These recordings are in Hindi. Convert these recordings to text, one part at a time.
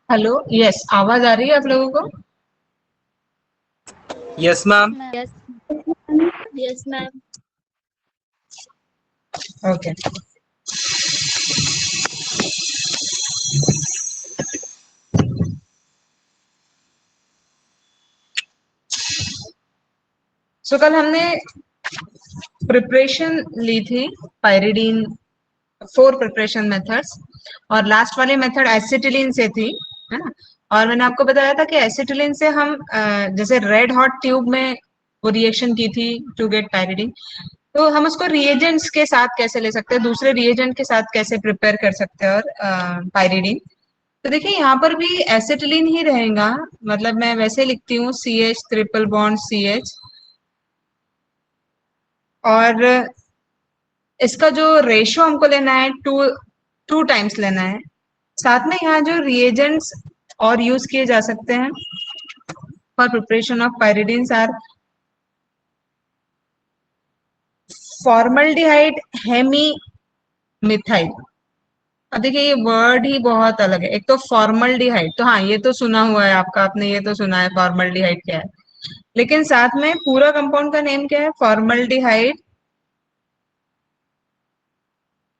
हेलो, यस, आवाज आ रही है आप लोगों को? Yes ma'am. Yes yes ma'am. Okay. So कल हमने प्रिपरेशन ली थी पायरिडीन, 4 प्रिपरेशन मेथड्स, और लास्ट वाली मेथड एसिटिलीन से थी, है ना। और मैंने आपको बताया था कि एसिटिलीन से हम जैसे रेड हॉट ट्यूब में वो रिएक्शन की थी टू गेट पायरिडीन, तो हम उसको रिएजेंट्स के साथ कैसे ले सकते हैं, दूसरे रिएजेंट के साथ कैसे प्रिपेयर कर सकते हैं और पायरिडीन। तो देखिए यहाँ पर भी एसिटिलीन ही रहेगा, मतलब मैं वैसे लिखती हूँ CH ट्रिपल बॉन्ड CH, और इसका जो रेशियो हमको लेना है टू टाइम्स लेना है। साथ में यहाँ जो रिएजेंट्स और यूज किए जा सकते हैं for preparation of pyridines or formaldehyde, hemi methyl. अब देखिए ये वर्ड ही बहुत अलग है। एक तो फॉर्मल्डिहाइड, तो हाँ ये तो सुना हुआ है आपका, आपने ये तो सुना है फॉर्मल्डिहाइड क्या है, लेकिन साथ में पूरा कंपाउंड का नेम क्या है? Formaldehyde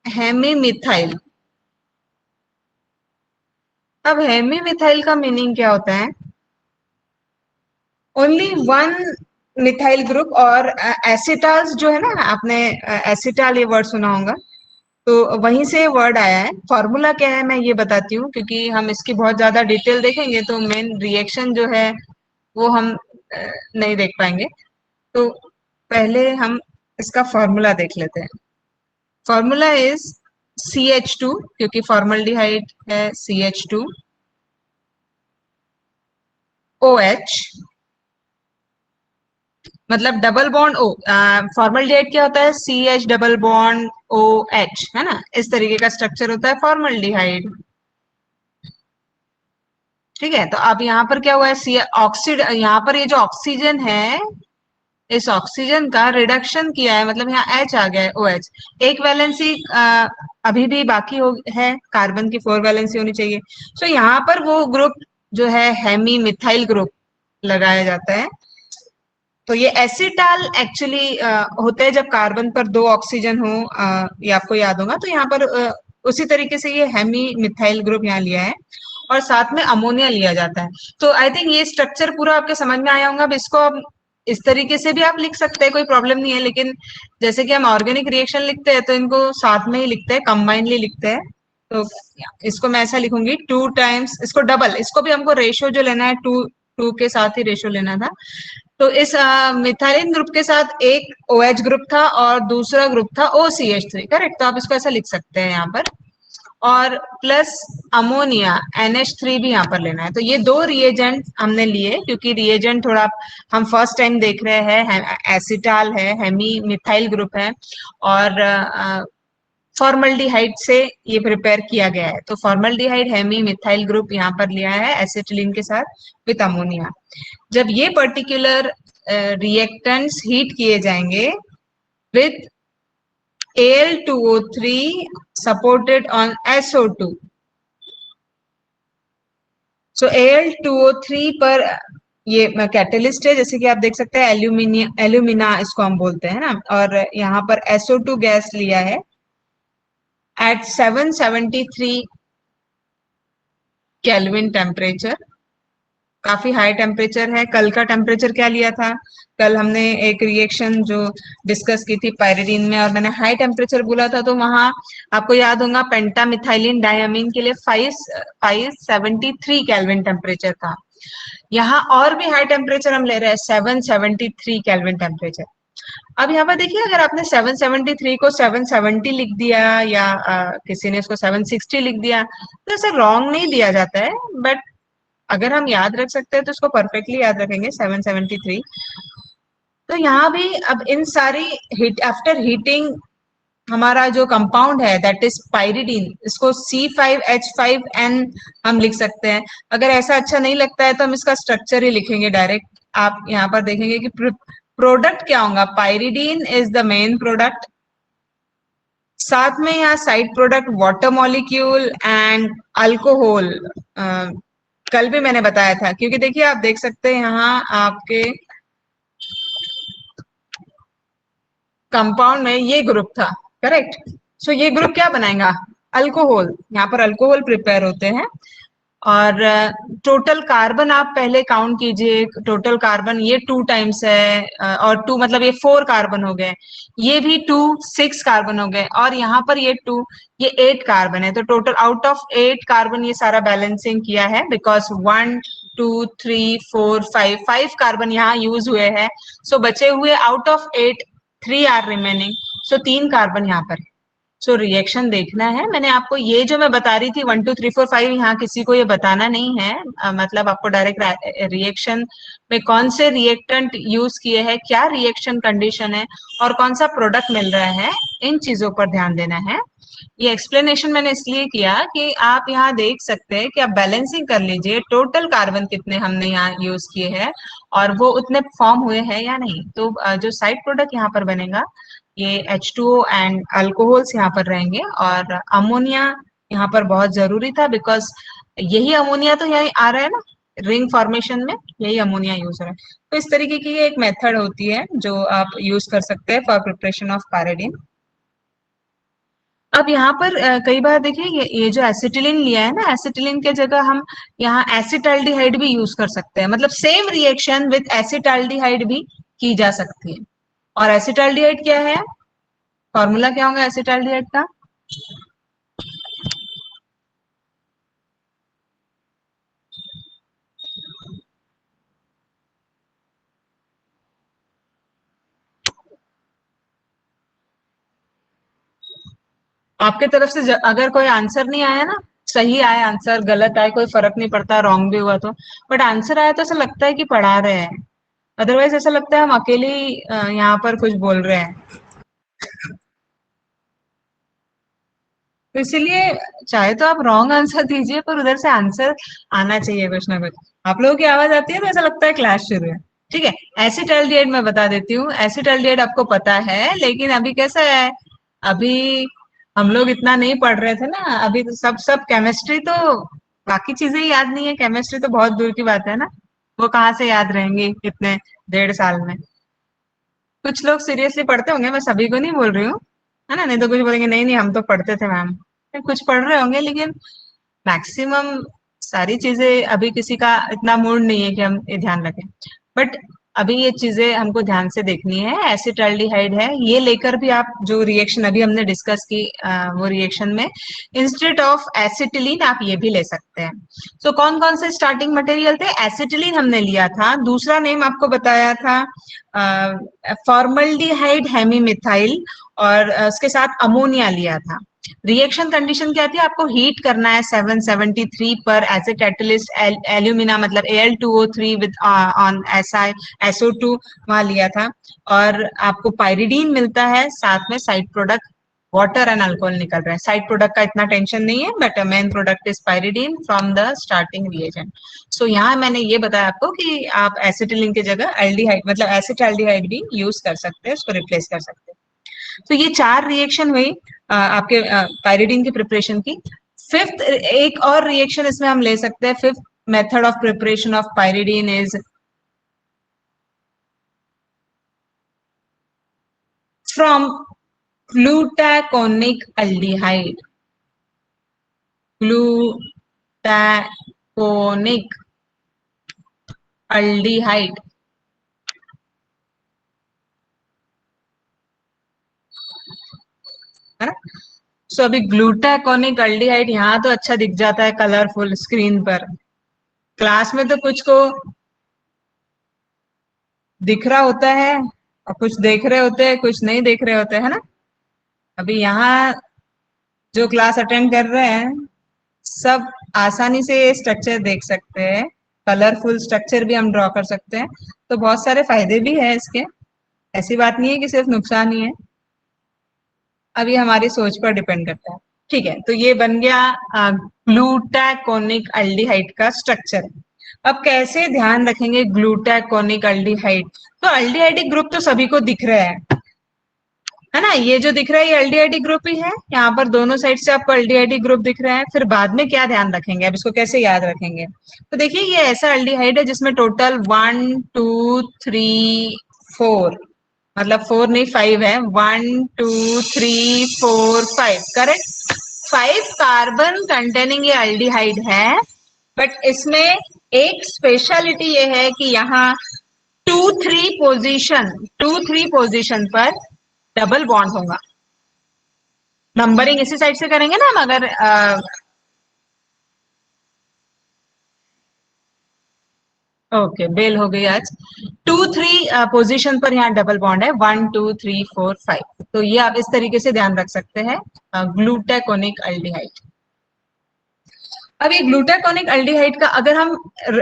hemi methyl. अब हेमी मिथाइल का मीनिंग क्या होता है? Only one methyl group. और एसिटाल्स जो है ना, आपने एसिटाल ये वर्ड सुना होगा, तो वहीं से वर्ड आया है। फॉर्मूला क्या है मैं ये बताती हूँ, क्योंकि हम इसकी बहुत ज्यादा डिटेल देखेंगे तो मेन रिएक्शन जो है वो हम नहीं देख पाएंगे। तो पहले हम इसका फॉर्मूला देख लेते हैं। फॉर्मूला इज CH2, क्योंकि फॉर्मल्डिहाइड है CH2 OH, मतलब डबल बॉन्ड O। फॉर्मल्डिहाइड क्या होता है? CH डबल बॉन्ड OH, है ना, इस तरीके का स्ट्रक्चर होता है फॉर्मल्डिहाइड। ठीक है, तो अब यहाँ पर क्या हुआ है? सी ऑक्सीड, यहाँ पर ये जो ऑक्सीजन है, इस ऑक्सीजन का रिडक्शन किया है, मतलब यहाँ H आ गया है OH। एक वैलेंसी अभी भी बाकी है, कार्बन की 4 वैलेंसी होनी चाहिए। सो यहाँ पर वो ग्रुप जो है हेमी मिथाइल ग्रुप लगाया जाता है। तो ये एसिटाल एक्चुअली होते हैं जब कार्बन पर 2 ऑक्सीजन हो, ये आपको याद होगा। तो यहाँ पर उसी तरीके से ये हेमी मिथाइल ग्रुप यहाँ लिया है, और साथ में अमोनिया लिया जाता है। तो आई थिंक ये स्ट्रक्चर पूरा आपके समझ में आया होगा। अब इसको अब इस तरीके से भी आप लिख सकते हैं, कोई प्रॉब्लम नहीं है, लेकिन जैसे कि हम ऑर्गेनिक रिएक्शन लिखते हैं तो इनको साथ में ही लिखते हैं, कंबाइनली लिखते हैं। तो इसको मैं ऐसा लिखूंगी 2 टाइम्स, इसको डबल, इसको भी हमको रेशियो जो लेना है टू टू के साथ ही रेशियो लेना था। तो इस मिथाइलिन ग्रुप के साथ एक OH ग्रुप था और दूसरा ग्रुप था OCH3, करेक्ट। तो आप इसको ऐसा लिख सकते हैं यहाँ पर, और प्लस अमोनिया NH3 भी यहाँ पर लेना है। तो ये 2 रिएजेंट हमने लिए, क्योंकि रिएजेंट थोड़ा हम फर्स्ट टाइम देख रहे हैं। एसिटाल है, हेमी मिथाइल ग्रुप है, और फॉर्मल्डिहाइड से ये प्रिपेयर किया गया है। तो फॉर्मल्डिहाइड हेमी मिथाइल ग्रुप यहाँ पर लिया है एसिटिलीन के साथ विद अमोनिया। जब ये पर्टिकुलर रिएक्टेंट्स हीट किए जाएंगे with Al2O3 supported on SO2, so Al2O3 पर ये कैटेलिस्ट है, जैसे कि आप देख सकते हैं एल्यूमिना इसको हम बोलते हैं ना, और यहाँ पर SO2 गैस लिया है एट 773 केल्विन टेम्परेचर। काफी हाई टेम्परेचर है। कल का टेम्परेचर क्या लिया था? कल हमने एक रिएक्शन जो डिस्कस की थी पायरिडीन में, और मैंने हाई टेम्परेचर बोला था, तो वहां आपको याद होगा पेंटामिथाइलिन डायमीन के लिए 573 केल्विन टेम्परेचर था। यहाँ और भी हाई टेम्परेचर हम ले रहे हैं, 773 केल्विन टेम्परेचर। अब यहाँ पर देखिए, अगर आपने 773 को 770 लिख दिया, या किसी ने इसको 760 लिख दिया, तो ऐसे रॉन्ग नहीं दिया जाता है। बट अगर हम याद रख सकते हैं तो इसको परफेक्टली याद रखेंगे 773। तो यहाँ भी अब इन सारी हीट आफ्टर हीटिंग हमारा जो कंपाउंड है दैट इज पायरिडीन, इसको C5H5N हम लिख सकते हैं। अगर ऐसा अच्छा नहीं लगता है तो हम इसका स्ट्रक्चर ही लिखेंगे डायरेक्ट। आप यहाँ पर देखेंगे कि प्रोडक्ट क्या होगा, pyridine is the main product, साथ में यहाँ side product water molecule and alcohol कल भी मैंने बताया था, क्योंकि देखिए आप देख सकते हैं यहाँ आपके कंपाउंड में ये ग्रुप था, करेक्ट। सो ये ग्रुप क्या बनाएगा, अल्कोहल। यहाँ पर अल्कोहल प्रिपेयर होते हैं। और टोटल कार्बन आप पहले काउंट कीजिए, टोटल कार्बन ये 2 टाइम्स है, और 2 मतलब ये 4 कार्बन हो गए, ये भी 2 6 कार्बन हो गए, और यहाँ पर ये 2 ये 8 कार्बन है। तो टोटल आउट ऑफ 8 कार्बन ये सारा बैलेंसिंग किया है, बिकॉज 1 2 3 4 5 कार्बन यहाँ यूज हुए हैं। सो बचे हुए out of 8 3 are remaining. So 3 carbon यहाँ पर। सो रिएक्शन देखना है। मैंने आपको ये जो मैं बता रही थी 1 2 3 4 5, यहाँ किसी को ये बताना नहीं है। मतलब आपको डायरेक्ट रिएक्शन में कौन से रिएक्टेंट यूज किए हैं, क्या रिएक्शन कंडीशन है, और कौन सा प्रोडक्ट मिल रहा है, इन चीजों पर ध्यान देना है। ये एक्सप्लेनेशन मैंने इसलिए किया कि आप यहाँ देख सकते हैं कि आप बैलेंसिंग कर लीजिए टोटल कार्बन कितने हमने यहाँ यूज किए हैं और वो उतने फॉर्म हुए हैं या नहीं। तो जो साइड प्रोडक्ट यहाँ पर बनेगा ये H2O एंड अल्कोहल्स यहाँ पर रहेंगे, और अमोनिया यहाँ पर बहुत जरूरी था, बिकॉज यही अमोनिया तो यही आ रहा है ना, रिंग फॉर्मेशन में यही अमोनिया यूज हो रहा है। तो इस तरीके की एक मेथड होती है जो आप यूज कर सकते हैं फॉर प्रिपरेशन ऑफ पैराडिन। अब यहाँ पर कई बार देखिए ये जो एसिटिलीन लिया है ना, एसिटिलीन के जगह हम यहाँ एसिटाल्डिहाइड भी यूज कर सकते हैं। मतलब सेम रिएक्शन विद एसिटाल्डिहाइड भी की जा सकती है। और एसिटाल्डिहाइड क्या है, फॉर्मूला क्या होगा एसिटाल्डिहाइड का, आपके तरफ से अगर कोई आंसर नहीं आया ना, सही आया आंसर, गलत आए कोई फर्क नहीं पड़ता, रॉन्ग भी हुआ तो, बट आंसर आया तो ऐसा लगता है कि पढ़ा रहे हैं, अदरवाइज ऐसा लगता है हम अकेले ही यहाँ पर कुछ बोल रहे हैं। तो इसीलिए चाहे तो आप रॉन्ग आंसर दीजिए, पर उधर से आंसर आना चाहिए कुछ ना कुछ। आप लोगों की आवाज आती है तो ऐसा लगता है क्लास शुरू है। ठीक है, एसिटाल्डिहाइड मैं बता देती हूँ। एसिटाल्डिहाइड आपको पता है, लेकिन अभी कैसा है, अभी हम लोग इतना नहीं पढ़ रहे थे ना, अभी तो सब केमिस्ट्री तो, बाकी चीजें ही याद नहीं है, केमिस्ट्री तो बहुत दूर की बात है ना, वो कहाँ से याद रहेंगी इतने 1.5 साल में। कुछ लोग सीरियसली पढ़ते होंगे, मैं सभी को नहीं बोल रही हूँ, है ना, नहीं तो कुछ बोलेंगे नहीं नहीं हम तो पढ़ते थे मैम। कुछ पढ़ रहे होंगे, लेकिन मैक्सिमम सारी चीजें अभी किसी का इतना मूड नहीं है कि हम ये ध्यान रखें। बट अभी ये चीजें हमको ध्यान से देखनी है। एसिटाल्डिहाइड है, ये लेकर भी आप जो रिएक्शन अभी हमने डिस्कस की वो रिएक्शन में इंस्टेड ऑफ एसिटिलीन आप ये भी ले सकते हैं। तो कौन कौन से स्टार्टिंग मटेरियल थे, एसिटिलीन हमने लिया था, दूसरा नेम आपको बताया था फॉर्मल्डिहाइड हेमीमिथाइल, और उसके साथ अमोनिया लिया था। रिएक्शन कंडीशन क्या थी, आपको हीट करना है 773 पर एज ए कैटलिस्ट, एल्यूमिना मतलब Al2O3 विद ऑन SiSO2 वहां लिया था। और आपको पाइरिडीन मिलता है, साथ में side product water and alcohol निकल रहा है। साइड प्रोडक्ट का इतना टेंशन नहीं है, but main product is pyridine from the starting reagent. So यहाँ मैंने ये बताया आपको कि आप एसिटिलीन की जगह एल्डिहाइड मतलब एसिटाल्डिहाइड भी यूज कर सकते हैं, उसको रिप्लेस कर सकते हैं। तो ये 4 रिएक्शन हुई आपके पाइरिडीन की प्रिपरेशन की। फिफ्थ एक और रिएक्शन इसमें हम ले सकते हैं, fifth method of preparation of pyridine is from glutaconic aldehyde. Glutaconic aldehyde, है ना। सो अभी ग्लूटाकोनिक अल्डिहाइड यहाँ तो अच्छा दिख जाता है कलरफुल स्क्रीन पर, क्लास में तो कुछ को दिख रहा होता है और कुछ देख रहे होते हैं, कुछ नहीं देख रहे होते हैं ना। अभी यहाँ जो क्लास अटेंड कर रहे हैं सब आसानी से ये स्ट्रक्चर देख सकते हैं, कलरफुल स्ट्रक्चर भी हम ड्रॉ कर सकते हैं। तो बहुत सारे फायदे भी है इसके, ऐसी बात नहीं है कि सिर्फ नुकसान ही है। अब ये हमारी सोच पर डिपेंड करता है। ठीक है, तो ये बन गया ग्लूटाकोनिक अल्डिहाइड का स्ट्रक्चर। अब कैसे ध्यान रखेंगे ग्लूटाकोनिक अल्डिहाइड, तो अल्डिहाइडिक ग्रुप तो सभी को दिख रहा है, है ना। ये जो दिख रहा है ये एल्डिहाइड ग्रुप ही है, यहाँ पर दोनों साइड से आपको एल्डिहाइड ग्रुप दिख रहा है। फिर बाद में क्या ध्यान रखेंगे, अब इसको कैसे याद रखेंगे, तो देखिए ये ऐसा एल्डिहाइड है जिसमें टोटल 1 2 3 4, मतलब 4 नहीं 5 है, 1 2 3 4 5, करेक्ट। 5 कार्बन कंटेनिंग ये एल्डिहाइड है, बट इसमें एक स्पेशलिटी ये है कि यहाँ 2 3 पोजीशन पर डबल बॉन्ड होगा। नंबरिंग इसी साइड से करेंगे ना हम, अगर ओके बेल हो गई आज। 2 3 पोजीशन पर यहाँ डबल बॉन्ड है, 1 2 3 4 5, तो ये आप इस तरीके से ध्यान रख सकते हैं ग्लूटाकोनिक एल्डिहाइड। अब ये ग्लूटाकोनिक एल्डिहाइड का अगर हम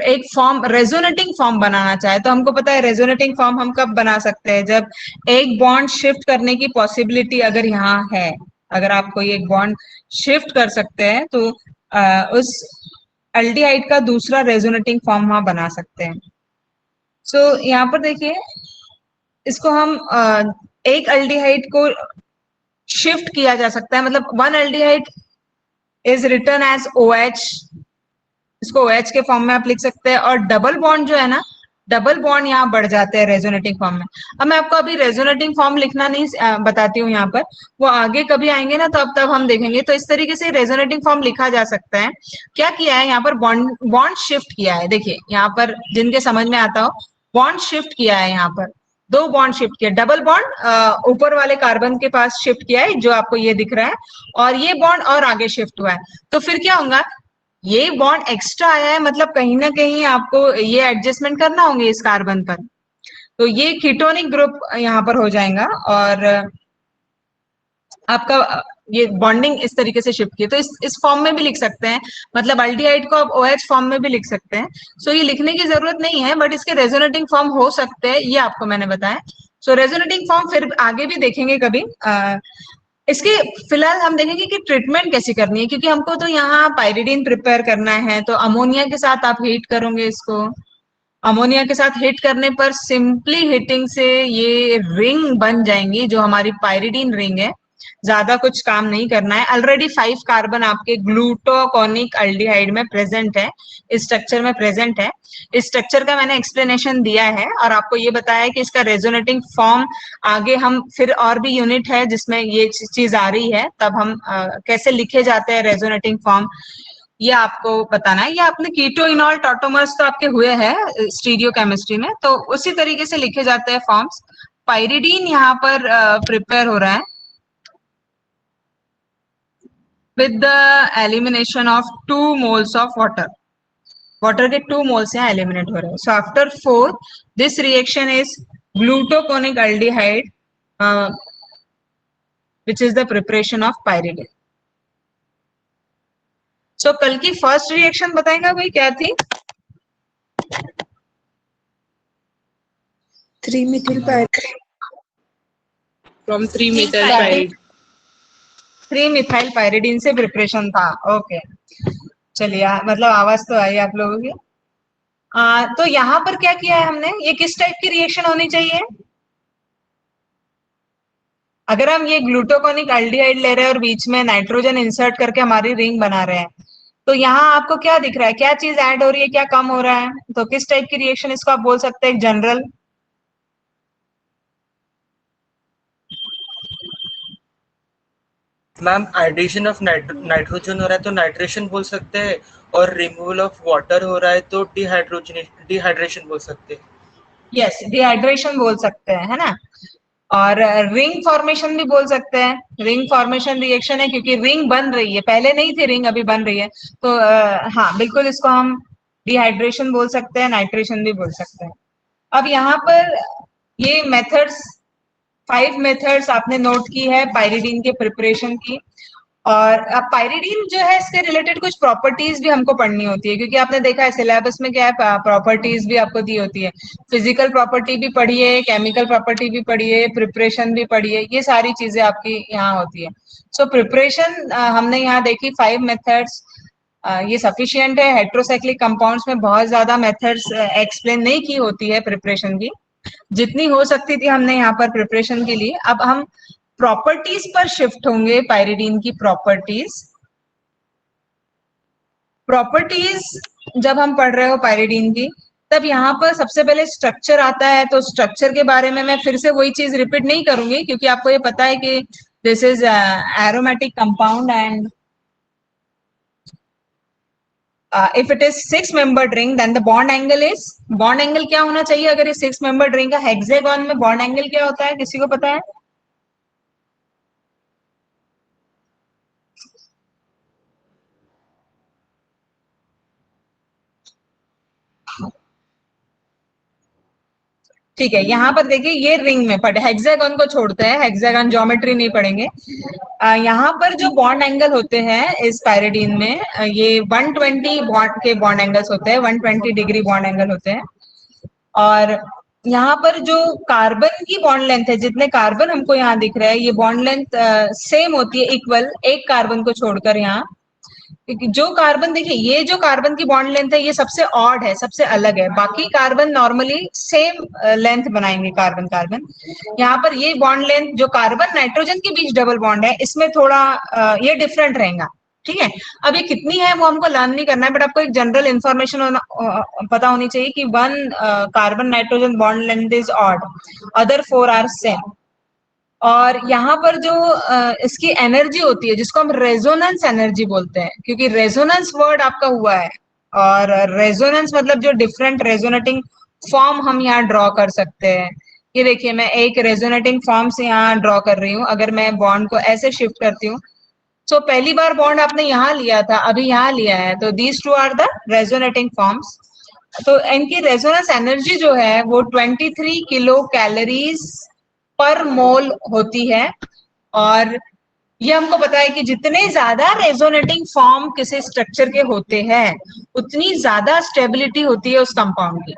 एक फॉर्म रेजोनेटिंग फॉर्म बनाना चाहे तो हमको पता है रेजोनेटिंग फॉर्म हम कब बना सकते हैं, जब एक बॉन्ड शिफ्ट करने की पॉसिबिलिटी अगर यहाँ है, अगर आप कोई एक बॉन्ड शिफ्ट कर सकते हैं तो उस एल्डिहाइड का दूसरा रेजोनेटिंग फॉर्म वहां बना सकते हैं। सो यहाँ पर देखिए इसको हम एक एल्डिहाइड को शिफ्ट किया जा सकता है, मतलब one aldehyde is written as OH, इसको OH के फॉर्म में आप लिख सकते हैं, और डबल बॉन्ड जो है ना, डबल बॉन्ड यहाँ बढ़ जाते हैं रेजोनेटिंग फॉर्म में। अब मैं आपको अभी रेजोनेटिंग फॉर्म लिखना नहीं बताती हूँ यहाँ पर, वो आगे कभी आएंगे ना तब हम देखेंगे। तो इस तरीके से रेजोनेटिंग फॉर्म लिखा जा सकता है। क्या किया है यहाँ पर, बॉन्ड शिफ्ट किया है, देखिए यहाँ पर जिनके समझ में आता हो, बॉन्ड शिफ्ट किया है, यहाँ पर 2 बॉन्ड शिफ्ट किया, डबल बॉन्ड ऊपर वाले कार्बन के पास शिफ्ट किया है जो आपको ये दिख रहा है, और ये बॉन्ड और आगे शिफ्ट हुआ है। तो फिर क्या होगा, ये बॉन्ड एक्स्ट्रा आया है, मतलब कहीं ना कहीं आपको ये एडजस्टमेंट करना होंगे इस कार्बन पर, तो ये कीटोनिक ग्रुप यहाँ पर हो जाएगा, और आपका ये बॉन्डिंग इस तरीके से शिफ्ट की। तो इस फॉर्म में भी लिख सकते हैं, मतलब एल्डिहाइड को आप OH फॉर्म में भी लिख सकते हैं। सो ये लिखने की जरूरत नहीं है, बट इसके रेजोनेटिंग फॉर्म हो सकते हैं, ये आपको मैंने बताया। सो रेजोनेटिंग फॉर्म फिर आगे भी देखेंगे कभी। इसके फिलहाल हम देखेंगे कि ट्रीटमेंट कैसी करनी है, क्योंकि हमको तो यहाँ पाइरिडीन प्रिपेयर करना है, तो अमोनिया के साथ आप हीट करोगे इसको। अमोनिया के साथ हीट करने पर सिंपली हीटिंग से ये रिंग बन जाएंगी, जो हमारी पाइरिडीन रिंग है। ज्यादा कुछ काम नहीं करना है, ऑलरेडी 5 कार्बन आपके ग्लूटोकोनिक एल्डिहाइड में प्रेजेंट है, इस स्ट्रक्चर में प्रेजेंट है। इस स्ट्रक्चर का मैंने एक्सप्लेनेशन दिया है, और आपको ये बताया कि इसका रेजोनेटिंग फॉर्म आगे हम फिर और भी यूनिट है जिसमें ये चीज आ रही है, तब हम कैसे लिखे जाते हैं रेजोनेटिंग फॉर्म, ये आपको बताना है। ये आपने कीटो इनॉल टॉटोमर्स तो आपके हुए हैं स्टीरियो केमिस्ट्री में, तो उसी तरीके से लिखे जाते हैं फॉर्म्स। पाइरिडीन यहाँ पर प्रिपेयर हो रहा है with the elimination of 2 moles of water. Water के 2 मोल्स यहाँ एलिमिनेट हो रहे हैं। So after 4 this reaction is glutaconic aldehyde which is the preparation of pyridine. So कल की फर्स्ट रिएक्शन बताएगा कोई, क्या थी? 3-methyl pyridine from 3-methyl pyridine. 3-methyl pyridine से प्रिपरेशन था। ओके चलिए, मतलब आवाज तो आई आप लोगों की। तो यहाँ पर क्या किया है हमने, ये किस टाइप की रिएक्शन होनी चाहिए? अगर हम ये ग्लूटोकोनिक एल्डिहाइड ले रहे हैं और बीच में नाइट्रोजन इंसर्ट करके हमारी रिंग बना रहे हैं, तो यहाँ आपको क्या दिख रहा है, क्या चीज ऐड हो रही है, क्या कम हो रहा है? तो किस टाइप की रिएक्शन इसको आप बोल सकते हैं general? Ma'am addition of nitrogen हो रहा है तो नाइट्रेशन बोल सकते हैं, और रिमूवल ऑफ वाटर हो रहा है तो डिहाइड्रेशन बोल सकते हैं। यस, डिहाइड्रेशन बोल सकते हैं, है ना। और रिंग फॉर्मेशन भी बोल सकते हैं। रिंग फॉर्मेशन रिएक्शन है क्योंकि रिंग बन रही है, पहले नहीं थी रिंग, अभी बन रही है, तो हाँ बिल्कुल इसको हम डिहाइड्रेशन बोल सकते हैं, नाइट्रेशन भी बोल सकते हैं। अब यहाँ पर ये मेथड्स 5 मेथड्स आपने नोट की है पाइरिडीन के प्रिपरेशन की, और अब पाइरिडीन जो है इसके रिलेटेड कुछ प्रॉपर्टीज भी हमको पढ़नी होती है, क्योंकि आपने देखा है सिलेबस में क्या है, प्रॉपर्टीज भी आपको दी होती है। फिजिकल प्रॉपर्टी भी पढ़िए, केमिकल प्रॉपर्टी भी पढ़िए, प्रिपरेशन भी पढ़िए, ये सारी चीजें आपकी यहाँ होती है। सो प्रिपरेशन हमने यहाँ देखी 5 मेथड्स, ये सफिशियंट है। हेट्रोसाइक्लिक कंपाउंड्स में बहुत ज्यादा मेथड्स एक्सप्लेन नहीं की होती है प्रिपरेशन की, जितनी हो सकती थी हमने यहाँ पर प्रिपरेशन के लिए। अब हम प्रॉपर्टीज पर शिफ्ट होंगे, पायरिडीन की प्रॉपर्टीज जब हम पढ़ रहे हो पायरिडीन की, तब यहाँ पर सबसे पहले स्ट्रक्चर आता है। तो स्ट्रक्चर के बारे में मैं फिर से वही चीज रिपीट नहीं करूंगी, क्योंकि आपको ये पता है कि this is aromatic compound and if it is 6 membered ring, then the bond angle is, bond angle क्या होना चाहिए अगर ये 6 membered ring का हेक्सागोन में bond angle क्या होता है, किसी को पता है? ठीक है, यहाँ पर देखिए ये रिंग में पढ़े, हेक्सागोन को छोड़ते हैं, हेक्सागोन ज्योमेट्री नहीं पढ़ेंगे। यहाँ पर जो बॉन्ड एंगल होते हैं इस पायरिडीन में, ये 120 बॉन्ड के बॉन्ड एंगल्स होते हैं, 120 डिग्री बॉन्ड एंगल होते हैं। और यहाँ पर जो कार्बन की बॉन्ड लेंथ है, जितने कार्बन हमको यहाँ दिख रहा है, ये बॉन्ड लेंथ सेम होती है, इक्वल, एक कार्बन को छोड़कर यहाँ। क्योंकि जो कार्बन देखिए, ये जो कार्बन की बॉन्ड लेंथ है ये सबसे ऑड है, सबसे अलग है, बाकी कार्बन नॉर्मली सेम लेंथ बनाएंगे कार्बन कार्बन। यहाँ पर ये बॉन्ड लेंथ जो कार्बन नाइट्रोजन के बीच डबल बॉन्ड है, इसमें थोड़ा ये डिफरेंट रहेगा। ठीक है, अब ये कितनी है वो हमको लर्न नहीं करना है, बट आपको एक जनरल इंफॉर्मेशन पता होनी चाहिए कि 1 carbon nitrogen bond length is odd, other 4 are same. और यहाँ पर जो इसकी एनर्जी होती है, जिसको हम रेजोनेंस एनर्जी बोलते हैं, क्योंकि रेजोनेंस वर्ड आपका हुआ है, और रेजोनेंस मतलब जो डिफरेंट रेजोनेटिंग फॉर्म हम यहाँ ड्रॉ कर सकते हैं। ये देखिए, मैं एक रेजोनेटिंग फॉर्म से यहाँ ड्रॉ कर रही हूँ। अगर मैं बॉन्ड को ऐसे शिफ्ट करती हूँ, तो पहली बार बॉन्ड आपने यहाँ लिया था, अभी यहाँ लिया है, तो these two are the resonating forms. तो इनकी रेजोनेंस एनर्जी जो है वो 23 किलो कैलोरीज पर मोल होती है। और ये हमको पता है कि जितने ज्यादा रेजोनेटिंग फॉर्म किसी स्ट्रक्चर के होते हैं, उतनी ज्यादा स्टेबिलिटी होती है उस कंपाउंड की।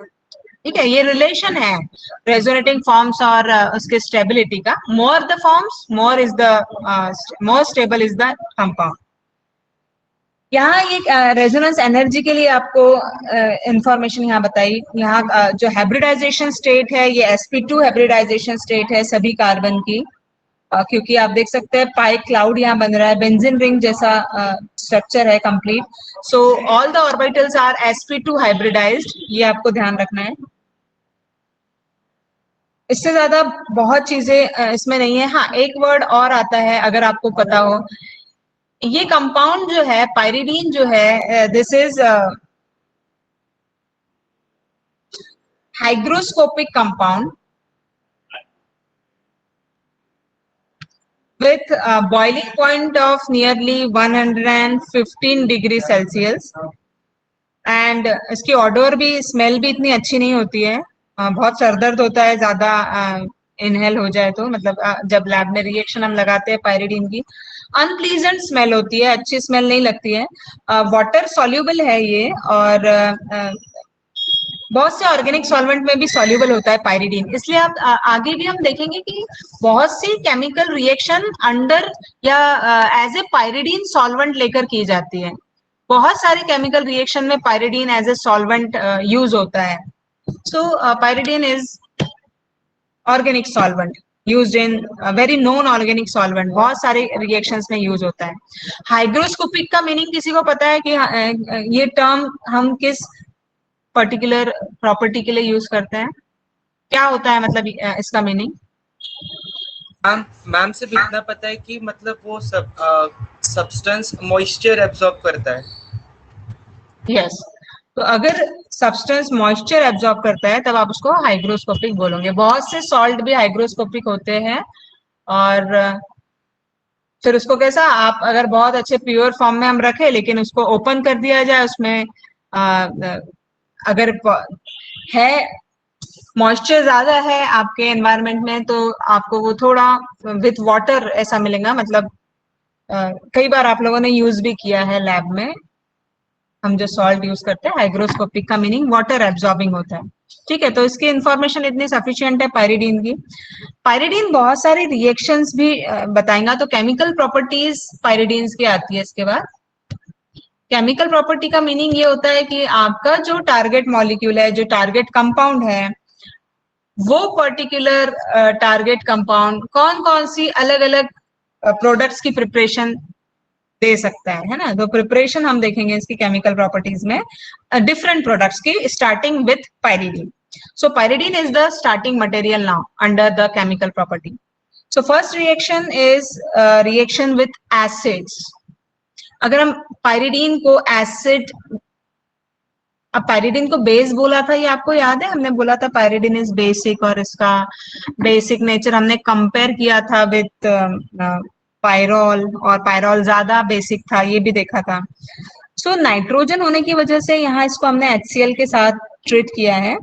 ठीक है, ये रिलेशन है रेजोनेटिंग फॉर्म्स और उसके स्टेबिलिटी का। More the forms, more is the more stable is the compound. यहाँ ये रेजोनेंस एनर्जी के लिए आपको इंफॉर्मेशन यहाँ बताई। यहाँ जो हाइब्रिडाइजेशन स्टेट है, ये sp2 हाइब्रिडाइजेशन स्टेट है सभी कार्बन की, क्योंकि आप देख सकते हैं पाई क्लाउड यहाँ बन रहा है, बेंजीन रिंग जैसा स्ट्रक्चर है complete. So all the orbitals are sp2 hybridised, ये आपको ध्यान रखना है। इससे ज्यादा बहुत चीजें इसमें नहीं है। हाँ, एक वर्ड और आता है अगर आपको पता हो, ये कंपाउंड जो है पायरिडीन जो है, this is hygroscopic compound with a boiling point of nearly 115 degree Celsius, and इसकी ऑडोर भी, स्मेल भी इतनी अच्छी नहीं होती है। बहुत सरदर्द होता है ज्यादा इनहेल हो जाए तो, मतलब जब लैब में रिएक्शन हम लगाते हैं पायरिडीन की, अनप्लीजेंट स्मेल होती है, अच्छी स्मेल नहीं लगती है। वाटर सॉल्यूबल है ये, और बहुत से ऑर्गेनिक सॉल्वेंट में भी सॉल्यूबल होता है पायरिडीन। इसलिए आप आगे भी हम देखेंगे कि बहुत सी केमिकल रिएक्शन अंडर या एज ए पायरिडीन सॉल्वेंट लेकर की जाती है। बहुत सारे केमिकल रिएक्शन में pyridine as a solvent use होता है। So pyridine is organic solvent used in very known organic solvent, बहुत सारे रिएक्शंस में यूज होता है। हाइग्रोस्कोपिक का मीनिंग किसी को पता है कि ये टर्म हम किस पर्टिकुलर प्रॉपर्टी के लिए यूज करते हैं? क्या होता है मतलब इसका मीनिंग? मैम सिर्फ इतना पता है कि मतलब वो सब्सटेंस मॉइस्चर एब्जॉर्ब करता है। यस, तो अगर सब्सटेंस मॉइस्चर एब्जॉर्ब करता है तब आप उसको हाइग्रोस्कोपिक बोलोगे। बहुत से सॉल्ट भी हाइग्रोस्कोपिक होते हैं, और फिर उसको कैसा, आप अगर बहुत अच्छे प्योर फॉर्म में हम रखें लेकिन उसको ओपन कर दिया जाए, उसमें अगर है मॉइस्चर ज्यादा है आपके एनवायरनमेंट में, तो आपको वो थोड़ा विथ वाटर ऐसा मिलेगा। मतलब कई बार आप लोगों ने यूज भी किया है लैब में, हम जो सॉल्ट यूज करते हैं, हाइग्रोस्कोपिक का मीनिंग वाटर एब्जॉर्बिंग होता है। ठीक है, तो इसकी इंफॉर्मेशन इतनी सफिशिएंट है पायरिडीन की। पायरिडीन बहुत सारी रिएक्शंस भी बताएगा, तो केमिकल प्रॉपर्टीज पायरिडीन की आती है। इसके बाद केमिकल प्रॉपर्टी का मीनिंग ये होता है कि आपका जो टारगेट मॉलिक्यूल है, जो टारगेट कंपाउंड है, वो पर्टिकुलर टारगेट कंपाउंड कौन कौन सी अलग अलग प्रोडक्ट्स की प्रिपरेशन दे सकता है ना। तो प्रिपरेशन हम देखेंगे इसकी केमिकल प्रॉपर्टीज में डिफरेंट प्रोडक्ट्स की, starting with pyridine. So pyridine is the starting material now under the chemical property. So first reaction is reaction with acids. अगर हम पायरिडीन को एसिड, अब पायरिडीन को बेस बोला था, ये आपको याद है, हमने बोला था पायरिडीन इज बेसिक, और इसका बेसिक नेचर हमने कंपेयर किया था विथ पायरोल, और पायरोल ज्यादा बेसिक था, ये भी देखा था. सो नाइट्रोजन होने की वजह से यहाँ इसको हमने HCl के साथ ट्रीट किया है.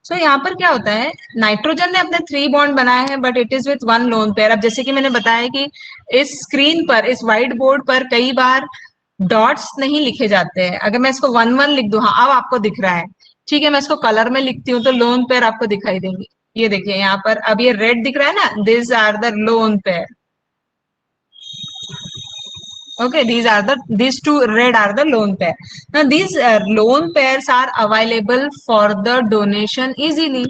सो यहाँ पर क्या होता है, नाइट्रोजन ने अपने 3 बॉन्ड बनाए हैं, but it is with 1 lone pair. अब जैसे कि मैंने बताया कि इस स्क्रीन पर, इस व्हाइट बोर्ड पर कई बार डॉट्स नहीं लिखे जाते हैं. अगर मैं इसको 1 1 लिख दूं, हाँ अब आपको दिख रहा है, ठीक है. मैं इसको कलर में लिखती हूँ तो लोन पेयर आपको दिखाई देंगे. ये देखिए यहाँ पर अब ये रेड दिख रहा है ना, this are the lone pair. Okay, these two red are the lone pair. Now these lone pairs are available for the donation easily,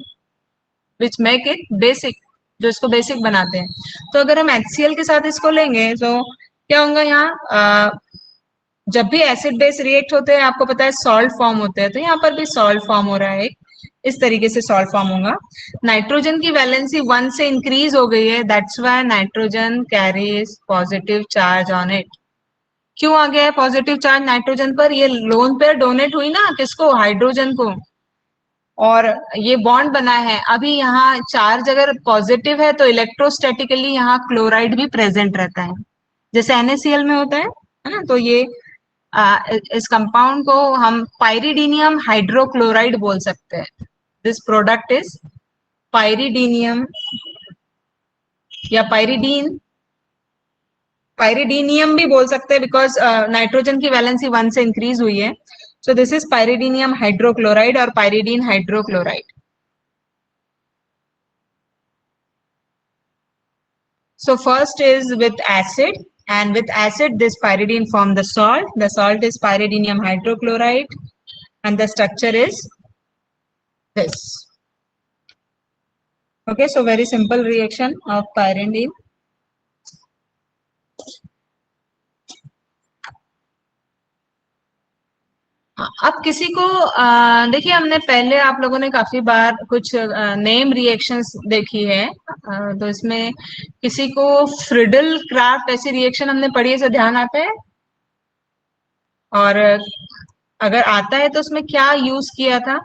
which make it basic, जो इसको बेसिक बनाते हैं. तो अगर हम HCl के साथ इसको लेंगे तो क्या होगा यहाँ, जब भी एसिड बेस रिएक्ट होते हैं आपको पता है सॉल्ट फॉर्म होते हैं, तो यहाँ पर भी सॉल्ट फॉर्म हो रहा है, इस तरीके से सॉल्ट फॉर्म होगा. नाइट्रोजन की वैलेंसी 1 से इंक्रीज हो गई है, that's why nitrogen carries positive charge on it. क्यों आ गया है पॉजिटिव चार्ज नाइट्रोजन पर, ये लोन पेयर डोनेट हुई ना किसको, हाइड्रोजन को, और ये बॉन्ड बना है. अभी यहाँ चार्ज अगर पॉजिटिव है तो इलेक्ट्रोस्टैटिकली यहाँ क्लोराइड भी प्रेजेंट रहता है, जैसे NaCl में होता है ना. तो ये इस कंपाउंड को हम पायरिडीनियम हाइड्रोक्लोराइड बोल सकते हैं. दिस प्रोडक्ट इज पायरिडीनियम या पायरिडीनियम भी बोल सकते हैं, बिकॉज नाइट्रोजन की वैलेंसी 1 से इंक्रीज हुई है. सो दिस इज पायरिडीनियम हाइड्रोक्लोराइड और pyridine hydrochloride. So first is with acid, and with acid this pyridine form the salt. The salt is pyridinium hydrochloride, and the structure is this. Okay, so very simple reaction of pyridine. अब किसी को देखिए, हमने पहले आप लोगों ने काफी बार कुछ नेम रिएक्शंस देखी है, तो इसमें किसी को फ्रिडल क्राफ्ट ऐसी रिएक्शन हमने पढ़ी है, तो ध्यान आता है, और अगर आता है तो उसमें क्या यूज किया था.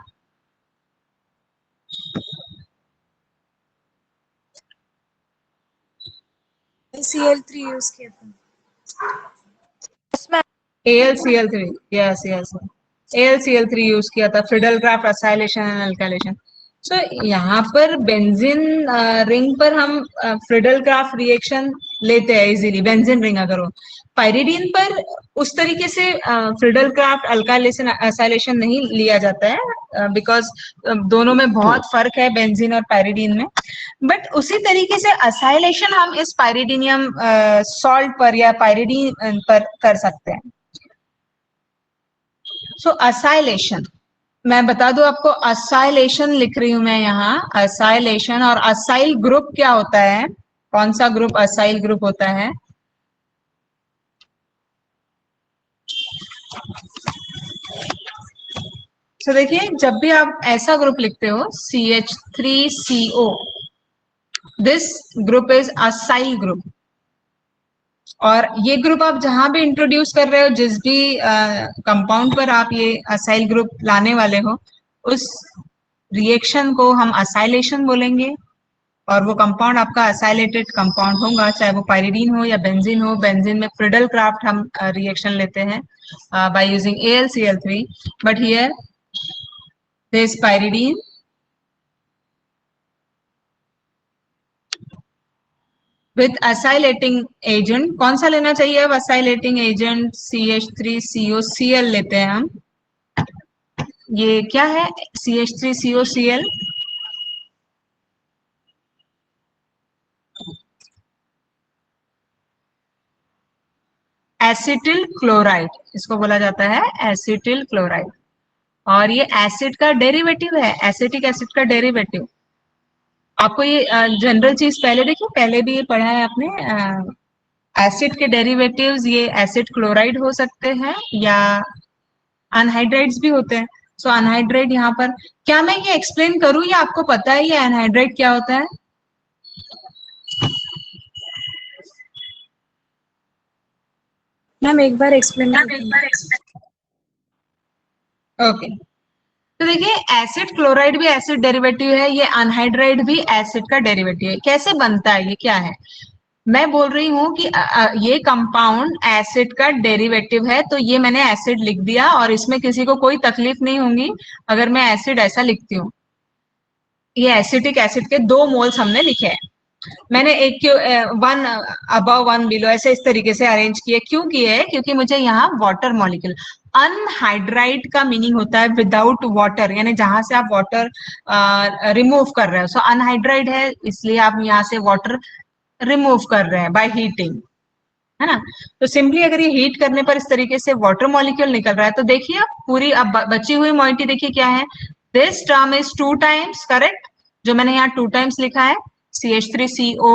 Cl3 यूज किया था. AlCl3, yes, AlCl3 यूज किया था, Friedel Craft acylation and alkylation. So यहाँ पर बेंजीन रिंग पर हम फ्रिडल क्राफ्ट रिएक्शन लेते हैं इजीली, बेंजीन रिंग अगर हो. पायरिडीन पर उस तरीके से फ्रिडल क्राफ्ट अल्काइलेशन असाइलेशन नहीं लिया जाता है, बिकॉज दोनों में बहुत फर्क है बेंजीन और पायरिडीन में. बट उसी तरीके से असाइलेशन हम इस पायरिडीनियम सॉल्ट पर या पायरिडीन पर कर सकते हैं. सो असाइलेशन मैं बता दूं आपको, असाइलेशन लिख रही हूं मैं यहाँ, असाइलेशन. और असाइल ग्रुप क्या होता है, कौन सा ग्रुप असाइल ग्रुप होता है. तो देखिए, जब भी आप ऐसा ग्रुप लिखते हो CH3CO, this group is acyl group. और ये ग्रुप आप जहां भी इंट्रोड्यूस कर रहे हो, जिस भी कंपाउंड पर आप ये असाइल ग्रुप लाने वाले हो, उस रिएक्शन को हम असाइलेशन बोलेंगे. और वो कंपाउंड आपका असाइलेटेड कंपाउंड होगा, चाहे वो पायरिडीन हो या बेंजीन हो. बेंजीन में फ्रिडल क्राफ्ट हम रिएक्शन लेते हैं by using AlCl3, but here this pyridine with acylating agent. कौन सा लेना चाहिए अब असाइलेटिंग एजेंट, CH3COCl लेते हैं हम. ये क्या है CH3COCl, एसिटिल क्लोराइड, इसको बोला जाता है एसिटिल क्लोराइड। और ये एसिड का डेरिवेटिव है, एसिटिक एसिड का डेरिवेटिव। आपको ये जनरल चीज पहले देखिए, पहले भी ये पढ़ा है आपने। एसिड के डेरिवेटिव्स ये एसिड क्लोराइड हो सकते हैं या अनहाइड्राइड्स भी होते हैं। सो अनहाइड्राइड यहाँ पर, क्या मैं ये एक्सप्लेन करूँ या आपको पता है ये अनहाइड्राइड क्या होता है? मैम एक बार एक्सप्लेन ओके, तो देखिए एसिड क्लोराइड भी एसिड डेरिवेटिव है, ये अनहाइड्राइड भी एसिड का डेरिवेटिव है। कैसे बनता है, ये क्या है? मैं बोल रही हूँ कि ये कंपाउंड एसिड का डेरिवेटिव है, तो ये मैंने एसिड लिख दिया और इसमें किसी को कोई तकलीफ नहीं होगी अगर मैं एसिड ऐसा लिखती हूँ। ये एसिटिक एसिड के 2 मोल्स हमने लिखे हैं, मैंने एक वन अबव वन बिलो ऐसे इस तरीके से अरेंज किए। क्यों किए? क्योंकि मुझे यहाँ वाटर मॉलिक्यूल, अनहाइड्राइड का मीनिंग होता है विदाउट वाटर, यानी जहां से आप वाटर रिमूव कर रहे हो। सो अनहाइड्राइड है, इसलिए आप यहाँ से वाटर रिमूव कर रहे हैं बाय हीटिंग, है ना। तो सिंपली अगर ये हीट करने पर इस तरीके से वाटर मॉलिक्यूल निकल रहा है, तो देखिए आप पूरी अब बची हुई मॉइटी देखिए क्या है, this term is 2 times, correct. जो मैंने यहाँ 2 टाइम्स लिखा है CH3CO,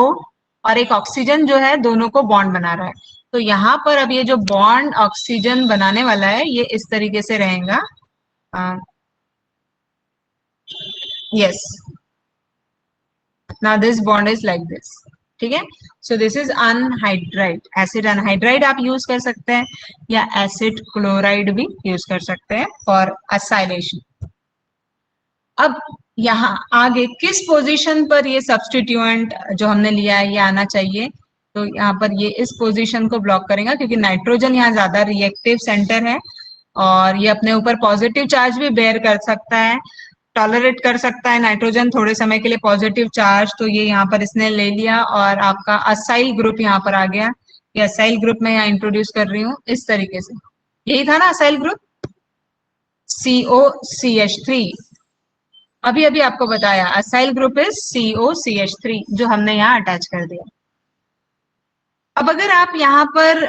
और एक ऑक्सीजन जो है दोनों को बॉन्ड बना रहा है। तो यहाँ पर अब ये जो बॉन्ड ऑक्सीजन बनाने वाला है ये इस तरीके से रहेगा, yes, now this bond is like this, ठीक है। सो this is anhydride, acid anhydride आप यूज कर सकते हैं या एसिड क्लोराइड भी यूज कर सकते हैं फॉर असाइलेशन। अब यहाँ आगे किस पोजीशन पर ये सब्स्टिट्यूएंट जो हमने लिया है ये आना चाहिए, तो यहाँ पर ये इस पोजीशन को ब्लॉक करेगा, क्योंकि नाइट्रोजन यहाँ ज्यादा रिएक्टिव सेंटर है और ये अपने ऊपर पॉजिटिव चार्ज भी बेयर कर सकता है, टॉलरेट कर सकता है नाइट्रोजन थोड़े समय के लिए पॉजिटिव चार्ज। तो ये यहाँ पर इसने ले लिया और आपका असाइल ग्रुप यहाँ पर आ गया। ये असाइल ग्रुप मैं यहाँ इंट्रोड्यूस कर रही हूँ इस तरीके से, यही था ना असाइल ग्रुप, COCH3। अभी अभी आपको बताया असाइल ग्रुप इज COCH3 जो हमने यहाँ अटैच कर दिया। अब अगर आप यहाँ पर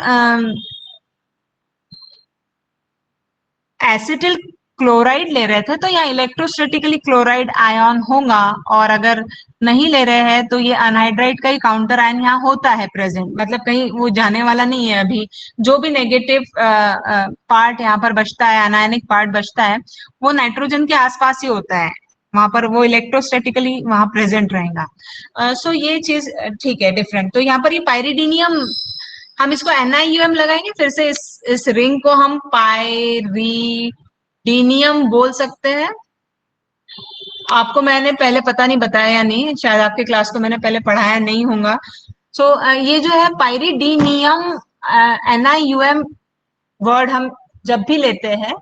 एसिटिल क्लोराइड ले रहे थे तो यहाँ इलेक्ट्रोस्टैटिकली क्लोराइड आयन होगा, और अगर नहीं ले रहे हैं तो ये अनहाइड्राइड का ही काउंटर आयन यहाँ होता है प्रेजेंट, मतलब कहीं वो जाने वाला नहीं है। अभी जो भी नेगेटिव पार्ट यहाँ पर बचता है, अनायनिक पार्ट बचता है, वो नाइट्रोजन के आसपास ही होता है, वहां पर वो इलेक्ट्रोस्टैटिकली वहां प्रेजेंट रहेगा। सो ये चीज ठीक है, डिफरेंट। तो यहाँ पर ये पायरिडीनियम, हम इसको NiUm लगाएंगे, फिर से इस रिंग को हम पायरिडीनियम बोल सकते हैं। आपको मैंने पहले पता नहीं बताया या नहीं, शायद आपके क्लास को मैंने पहले पढ़ाया नहीं होगा। सो ये जो है पायरिडीनियम, NiUm वर्ड हम जब भी लेते हैं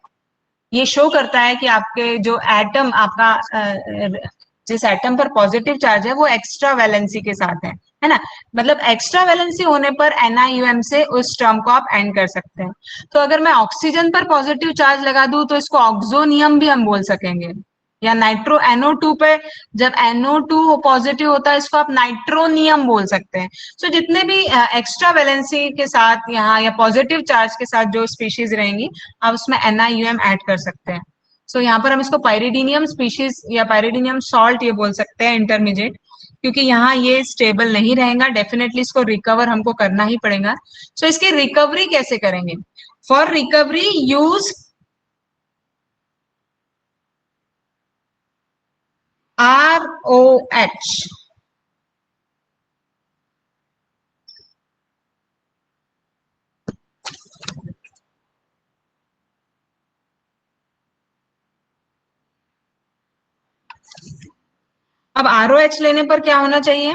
ये शो करता है कि आपके जो एटम, आपका जिस एटम पर पॉजिटिव चार्ज है वो एक्स्ट्रा वैलेंसी के साथ है ना। मतलब एक्स्ट्रा वैलेंसी होने पर NiUm से उस टर्म को आप एंड कर सकते हैं। तो अगर मैं ऑक्सीजन पर पॉजिटिव चार्ज लगा दूं तो इसको ऑक्सोनियम भी हम बोल सकेंगे, या नाइट्रो NO2 पे जब NO2 पॉजिटिव होता है इसको आप नाइट्रोनियम बोल सकते हैं। सो जितने भी एक्स्ट्रा वैलेंसी के साथ यहाँ या पॉजिटिव चार्ज के साथ जो स्पीशीज रहेंगी आप उसमें NiUm ऐड कर सकते हैं। सो यहाँ पर हम इसको पायरिडीनियम स्पीशीज या पायरिडीनियम सॉल्ट ये बोल सकते हैं, इंटरमीडिएट, क्योंकि यहाँ ये स्टेबल नहीं रहेगा, डेफिनेटली इसको रिकवर हमको करना ही पड़ेगा। सो इसकी रिकवरी कैसे करेंगे? For recovery use ROH। अब ROH लेने पर क्या होना चाहिए?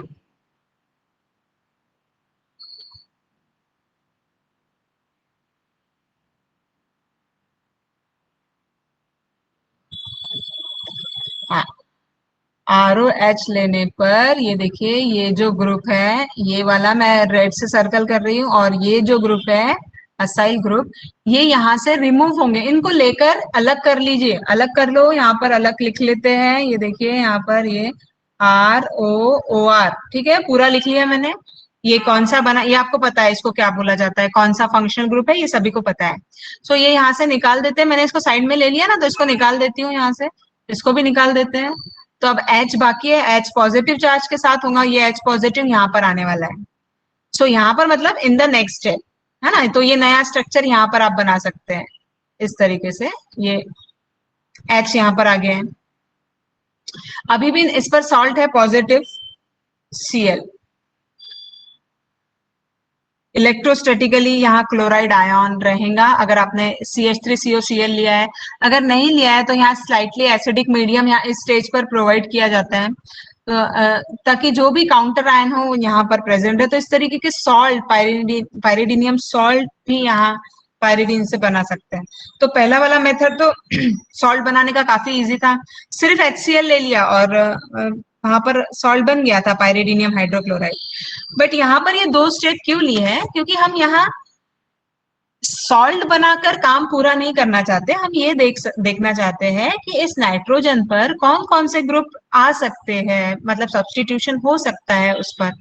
ROH लेने पर ये देखिए, ये जो ग्रुप है ये वाला मैं रेड से सर्कल कर रही हूँ, और ये जो ग्रुप है असाइल ग्रुप, ये यहाँ से रिमूव होंगे। इनको लेकर अलग कर लीजिए, अलग कर लो, यहाँ पर अलग लिख लेते हैं। ये देखिए यहाँ पर ये ROOR, ठीक है, पूरा लिख लिया मैंने। ये कौन सा बना, ये आपको पता है इसको क्या बोला जाता है, कौन सा फंक्शनल ग्रुप है, ये सभी को पता है। सो ये यहाँ से निकाल देते हैं, मैंने इसको साइड में ले लिया ना, तो इसको निकाल देती हूँ यहाँ से, इसको भी निकाल देते हैं। तो अब H बाकी है, H पॉजिटिव चार्ज के साथ होगा, ये H पॉजिटिव यहाँ पर आने वाला है। सो यहाँ पर मतलब इन द नेक्स्ट स्टेप, है ना, तो ये नया स्ट्रक्चर यहाँ पर आप बना सकते हैं इस तरीके से। ये H यहाँ पर आ गया है, अभी भी इस पर सॉल्ट है पॉजिटिव Cl। इलेक्ट्रोस्टैटिकली यहाँ क्लोराइड आयन रहेगा अगर आपने CH3COCl लिया है। अगर नहीं लिया है तो यहाँ स्लाइटली एसिडिक मीडियम यहाँ इस स्टेज पर प्रोवाइड किया जाता है, तो ताकि जो भी काउंटर आयन हो वो यहाँ पर प्रेजेंट है। तो इस तरीके के सॉल्ट, पायरिडीनियम सॉल्ट भी यहाँ पायरिडीन से बना सकते हैं। तो पहला वाला मेथड तो सॉल्ट बनाने का काफी इजी था, सिर्फ HCl ले लिया और वहां पर सॉल्ट बन गया था, पायरिडीनियम हाइड्रोक्लोराइड। बट यहाँ पर ये 2 स्टेप क्यों लिए हैं, क्योंकि हम यहाँ सॉल्ट बनाकर काम पूरा नहीं करना चाहते, हम ये देखना चाहते हैं कि इस नाइट्रोजन पर कौन कौन से ग्रुप आ सकते हैं, मतलब सब्स्टिट्यूशन हो सकता है उस पर।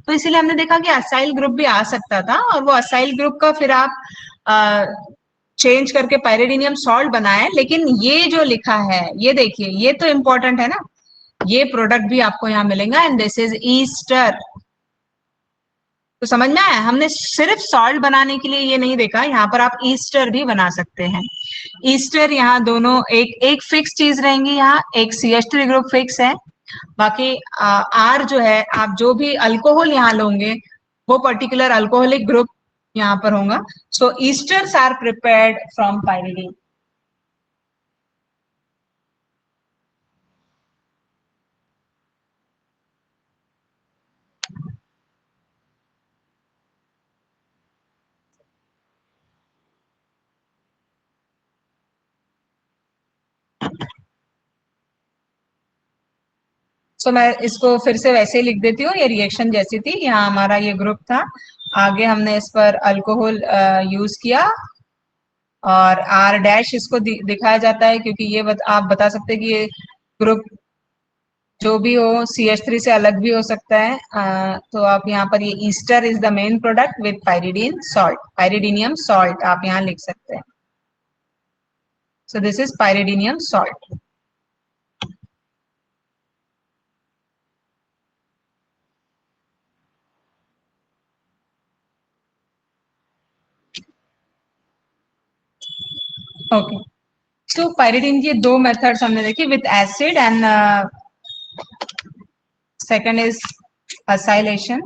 तो इसीलिए हमने देखा कि असाइल ग्रुप भी आ सकता था, और वो असाइल ग्रुप का फिर आप चेंज करके पायरिडीनियम सॉल्ट बनाए। लेकिन ये जो लिखा है ये देखिए, ये तो इंपॉर्टेंट है ना, ये प्रोडक्ट भी आपको यहाँ मिलेगा, एंड दिस इज ईस्टर। तो समझ में आया, हमने सिर्फ सॉल्ट बनाने के लिए ये नहीं देखा, यहाँ पर आप ईस्टर भी बना सकते हैं। ईस्टर यहाँ दोनों एक फिक्स चीज रहेंगी, यहाँ एक CH3 ग्रुप फिक्स है, बाकी R जो है, आप जो भी अल्कोहल यहाँ लोगे वो पर्टिकुलर अल्कोहलिक ग्रुप यहाँ पर होगा। So esters are prepared from pyridine. So मैं इसको फिर से वैसे ही लिख देती हूँ, ये रिएक्शन जैसी थी, यहाँ हमारा ये ग्रुप था, आगे हमने इस पर अल्कोहल यूज किया, और R' इसको दिखाया जाता है क्योंकि ये आप बता सकते हैं कि ये ग्रुप जो भी हो CH3 से अलग भी हो सकता है। तो आप यहाँ पर ये ester is the main product with pyridine salt, pyridinium salt आप यहाँ लिख सकते हैं। So this is pyridinium salt. Okay, so pyridine की 2 मेथड्स हमने देखी, with acid and second is acylation.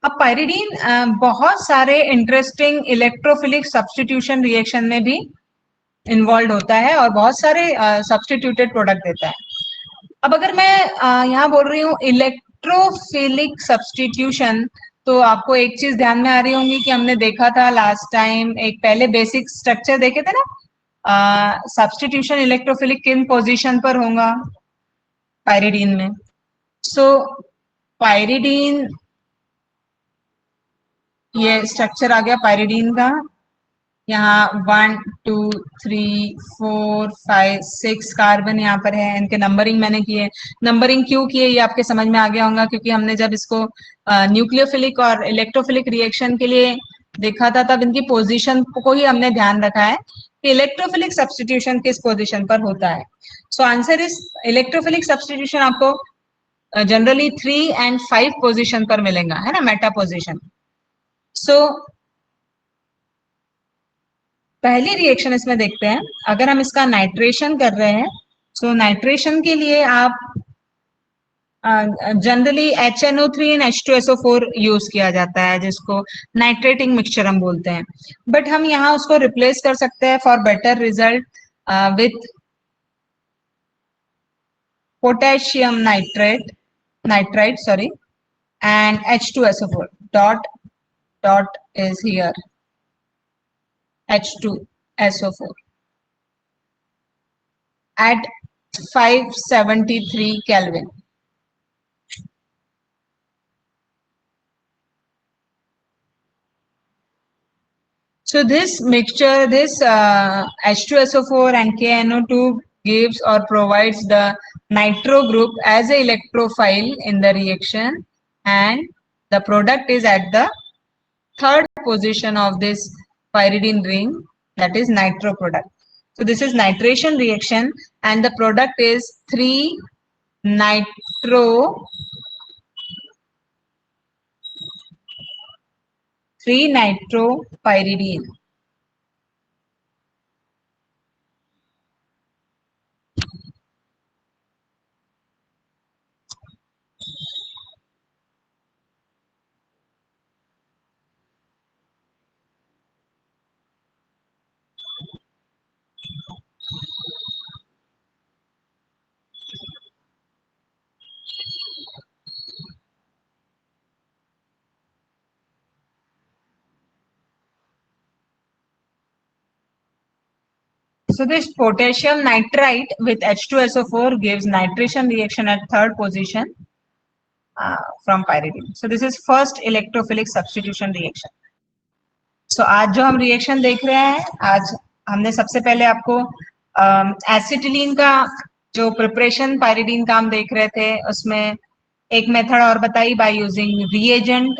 अब पायरिडीन बहुत सारे इंटरेस्टिंग इलेक्ट्रोफिलिक सब्स्टिट्यूशन रिएक्शन में भी इन्वॉल्व होता है और बहुत सारे सब्स्टिट्यूटेड प्रोडक्ट देता है। अब अगर मैं यहाँ बोल रही हूँ इलेक्ट्रोफिलिक सब्स्टिट्यूशन, तो आपको एक चीज ध्यान में आ रही होंगी कि हमने देखा था लास्ट टाइम, एक पहले बेसिक स्ट्रक्चर देखे थे ना, सब्स्टिट्यूशन इलेक्ट्रोफिलिक किन पोजीशन पर होगा पायरिडीन में। सो पायरिडीन, ये स्ट्रक्चर आ गया पायरिडीन का, यहाँ 1 2 3 4 5 6 कार्बन यहाँ पर है, इनके नंबरिंग मैंने की है। नंबरिंग क्यों की है ये आपके समझ में आ गया होगा, क्योंकि हमने जब इसको न्यूक्लियोफिलिक और इलेक्ट्रोफिलिक रिएक्शन के लिए देखा था तब इनकी पोजीशन को ही हमने ध्यान रखा है कि इलेक्ट्रोफिलिक सब्स्टिट्यूशन किस पोजीशन पर होता है। So answer is electrophilic substitution आपको जनरली 3 and 5 पोजीशन पर मिलेगा, है ना, मेटा पोजीशन। सो पहली रिएक्शन इसमें देखते हैं, अगर हम इसका नाइट्रेशन कर रहे हैं, सो नाइट्रेशन के लिए आप generally HNO3 and H2SO4 use किया जाता है, जिसको नाइट्रेटिंग मिक्सचर हम बोलते हैं। बट हम यहाँ उसको रिप्लेस कर सकते हैं for better result with potassium nitride sorry, and H2SO4 dot is here, H2SO4 at 573 Kelvin. So this mixture, this H2SO4 and KNO2 gives or provides the nitro group as a electrophile in the reaction, and the product is at the third position of this pyridine ring, that is nitro product. So this is nitration reaction and the product is 3-nitropyridine. So this potassium nitrite with H2SO4 gives nitration reaction at third position from pyridine. So this is first electrophilic substitution reaction. So आज जो हम रिएक्शन देख रहे हैं, आज हमने सबसे पहले आपको एसिटिलीन का जो प्रिपरेशन पायरिडीन का हम देख रहे थे, उसमें एक मेथड और बताई बाय यूजिंग रिएजेंट.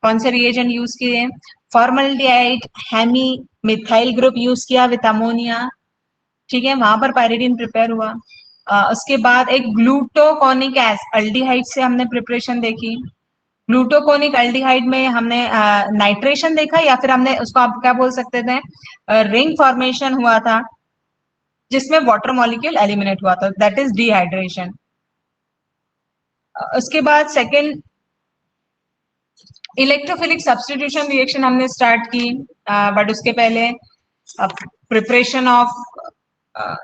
कौन से रिएजेंट यूज किए? Formaldehyde hemi methyl group use किया विथ अमोनिया. ठीक है, वहां पर पायरिडीन प्रिपेयर हुआ. उसके बाद एक ग्लूटोकोनिक अल्डिहाइड से हमने प्रिपरेशन देखी. ग्लूटोकोनिक अल्डिहाइड में हमने नाइट्रेशन देखा या फिर हमने उसको आप क्या बोल सकते थे, रिंग फॉर्मेशन हुआ था जिसमें वाटर मॉलिक्यूल एलिमिनेट हुआ था, दैट इज डिहाइड्रेशन. उसके बाद सेकेंड इलेक्ट्रोफिलिक सब्स्टिट्यूशन रिएक्शन हमने स्टार्ट की, बट उसके पहले preparation of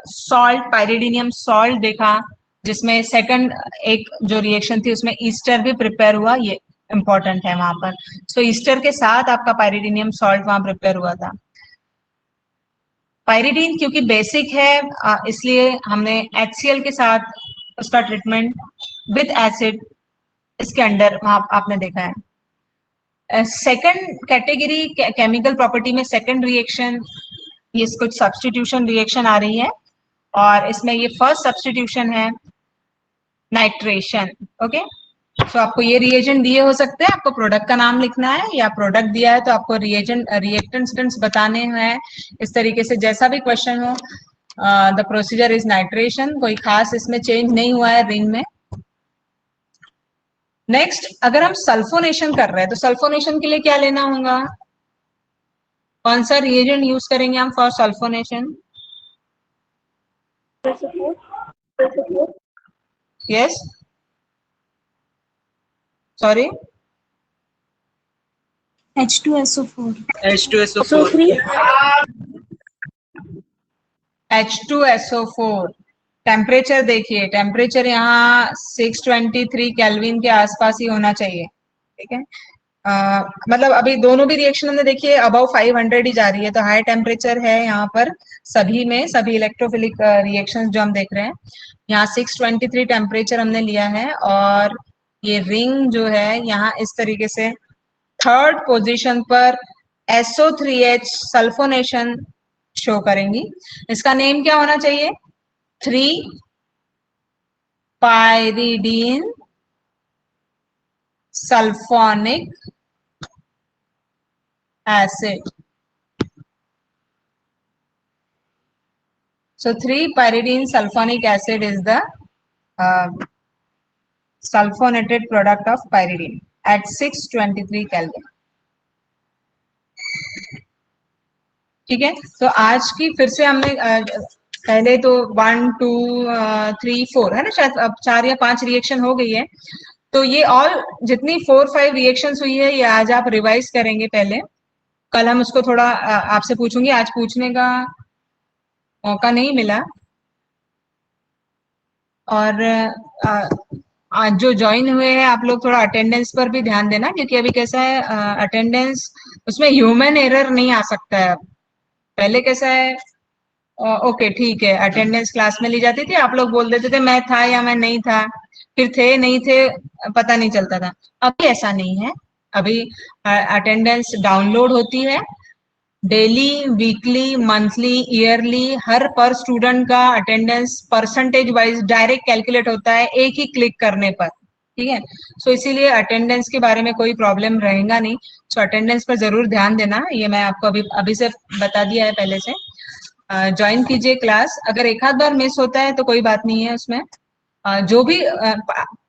salt, pyridinium salt देखा, जिसमें सेकंड एक जो रिएक्शन थी उसमें ईस्टर भी प्रिपेयर हुआ. ये इंपॉर्टेंट है वहां पर. सो ईस्टर के साथ आपका पायरिडीनियम सॉल्ट वहां प्रिपेयर हुआ था. पायरिडीन क्योंकि बेसिक है इसलिए हमने HCl के साथ उसका ट्रीटमेंट विद एसिड इसके अंडर वहां आपने देखा है. सेकंड कैटेगरी केमिकल प्रॉपर्टी में सेकंड रिएक्शन ये कुछ सब्स्टिट्यूशन रिएक्शन आ रही है और इसमें ये फर्स्ट सब्स्टिट्यूशन है नाइट्रेशन. ओके, सो आपको ये रिएजेंट दिए हो सकते हैं, आपको प्रोडक्ट का नाम लिखना है या प्रोडक्ट दिया है तो आपको रिएजेंट रिएक्टेंट्स बताने हैं इस तरीके से. जैसा भी क्वेश्चन हो, द प्रोसीजर इज नाइट्रेशन. कोई खास इसमें चेंज नहीं हुआ है रिंग में. नेक्स्ट, अगर हम सल्फोनेशन कर रहे हैं तो सल्फोनेशन के लिए क्या लेना होगा? कौन सा रिएजेंट यूज करेंगे हम for sulphonation? Yes, sorry, H2SO4. H2SO4. H2SO4. Temperature देखिए, टेम्परेचर यहाँ 623 केल्विन के आसपास ही होना चाहिए. ठीक है, मतलब अभी दोनों भी रिएक्शन हमने देखिए अबव 500 ही जा रही है, तो हाई टेम्परेचर है यहाँ पर सभी में, सभी इलेक्ट्रोफिलिक रिएक्शंस जो हम देख रहे हैं. यहाँ 623 टेम्परेचर हमने लिया है और ये रिंग जो है यहाँ इस तरीके से थर्ड पोजीशन पर SO3H सल्फोनेशन शो करेंगी. इसका नेम क्या होना चाहिए? 3-pyridine sulfonic acid. So 3-pyridine sulfonic acid is the sulfonated product of pyridine at 623 Kelvin. ठीक है, तो आज की फिर से हमने पहले तो 1, 2, 3, 4 है ना, शायद अब 4 या 5 रिएक्शन हो गई है. तो ये ऑल जितनी 4-5 रिएक्शंस हुई है ये आज आप रिवाइज करेंगे. पहले कल हम उसको थोड़ा आपसे पूछूंगी, आज पूछने का मौका नहीं मिला. और आज जो ज्वाइन हुए हैं आप लोग थोड़ा अटेंडेंस पर भी ध्यान देना, क्योंकि अभी कैसा है अटेंडेंस उसमें ह्यूमन एरर नहीं आ सकता है. पहले कैसा है, ओके ठीक है, अटेंडेंस क्लास में ली जाती थी, आप लोग बोल देते थे मैं था या मैं नहीं था, फिर थे नहीं थे पता नहीं चलता था. अभी ऐसा नहीं है, अभी अटेंडेंस डाउनलोड होती है डेली, वीकली, मंथली, ईयरली. हर पर स्टूडेंट का attendance percentage wise direct calculate होता है एक ही क्लिक करने पर. ठीक है। सो इसीलिए अटेंडेंस के बारे में कोई प्रॉब्लम रहेगा नहीं। सो अटेंडेंस पर जरूर ध्यान देना, ये मैं आपको अभी अभी से बता दिया है पहले से। ज्वाइन कीजिए क्लास, अगर एक आध बार मिस होता है तो कोई बात नहीं है उसमें। जो भी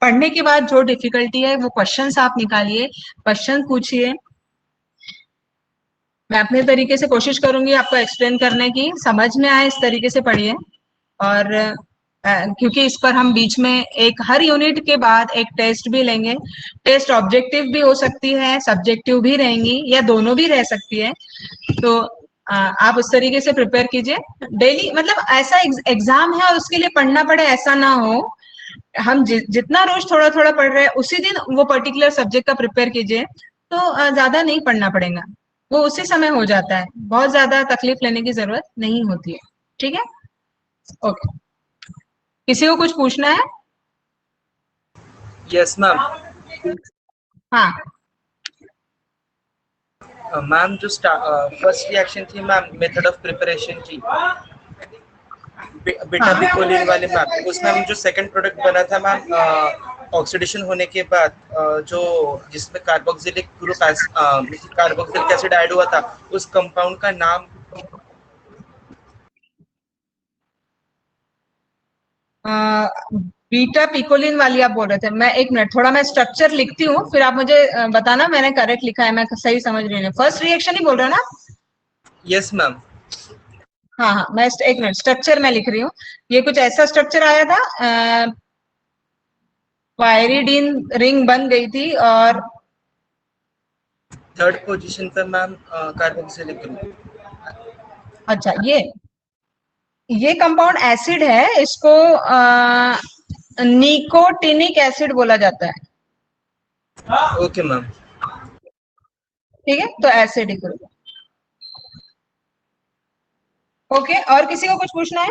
पढ़ने के बाद जो डिफिकल्टी है वो क्वेश्चंस आप निकालिए, क्वेश्चन पूछिए। मैं अपने तरीके से कोशिश करूंगी आपको एक्सप्लेन करने की, समझ में आए इस तरीके से पढ़िए। और क्योंकि इस पर हम बीच में एक हर यूनिट के बाद एक टेस्ट भी लेंगे। टेस्ट ऑब्जेक्टिव भी हो सकती है, सब्जेक्टिव भी रहेंगी, या दोनों भी रह सकती है। तो आप उस तरीके से प्रिपेयर कीजिए डेली। मतलब ऐसा एग्जाम है और उसके लिए पढ़ना पड़े ऐसा ना हो। हम जितना रोज थोड़ा थोड़ा पढ़ रहे हैं उसी दिन वो पर्टिकुलर सब्जेक्ट का प्रिपेयर कीजिए, तो ज्यादा नहीं पढ़ना पड़ेगा, वो उसी समय हो जाता है, बहुत ज्यादा तकलीफ लेने की जरूरत नहीं होती है। ठीक है, ओके। किसी को कुछ पूछना है? Yes ma'am. हाँ, मैम जो फर्स्ट रिएक्शन थी मैम मेथड ऑफ प्रिपरेशन की, बेटा पिकोलिन वाले मैम, उसमें हम जो सेकंड प्रोडक्ट बना था मैम, ऑक्सीडेशन होने के बाद जो जिसमें carboxylic group carboxylic acid add हुआ था, उस कंपाउंड का नाम बीटा पिकोलिन वाली आप बोल रहे थे। मैं एक मिनट, थोड़ा मैं स्ट्रक्चर लिखती हूँ, फिर आप मुझे बताना मैंने करेक्ट लिखा है, मैं सही समझ रही हूँ। फर्स्ट रिएक्शन ही बोल रहे हो ना? Yes ma'am. हाँ हाँ, मैं एक मिनट स्ट्रक्चर में लिख रही हूँ। ये कुछ ऐसा स्ट्रक्चर आया था, पायरिडीन रिंग बन गई थी, और थर्ड पोजीशन पर मैम कार्बोक्सिलिक ग्रुप। अच्छा, ये कंपाउंड एसिड है, इसको निकोटिनिक एसिड बोला जाता है। Okay ma'am. ठीक है, तो एसिड ग्रुप। ओके, और किसी को कुछ पूछना है?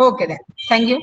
Okay then, thank you.